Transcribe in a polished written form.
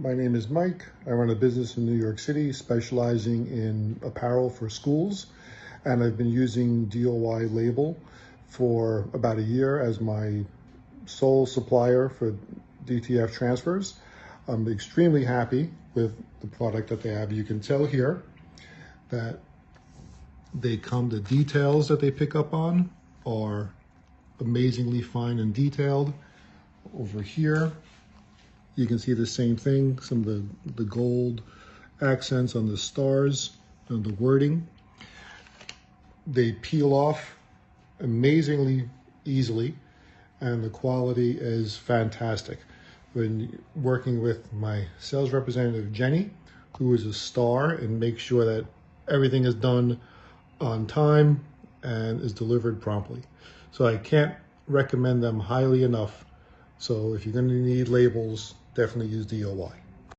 My name is Mike. I run a business in New York City specializing in apparel for schools, and I've been using DOY Label for about a year as my sole supplier for DTF transfers. I'm extremely happy with the product that they have. You can tell here that the details that they pick up on are amazingly fine and detailed. Over here, you can see the same thing, some of the gold accents on the stars and the wording. They peel off amazingly easily, and the quality is fantastic. When working with my sales representative, Jenny, who is a star and makes sure that everything is done on time and is delivered promptly. So I can't recommend them highly enough. So if you're going to need labels, definitely use DOY.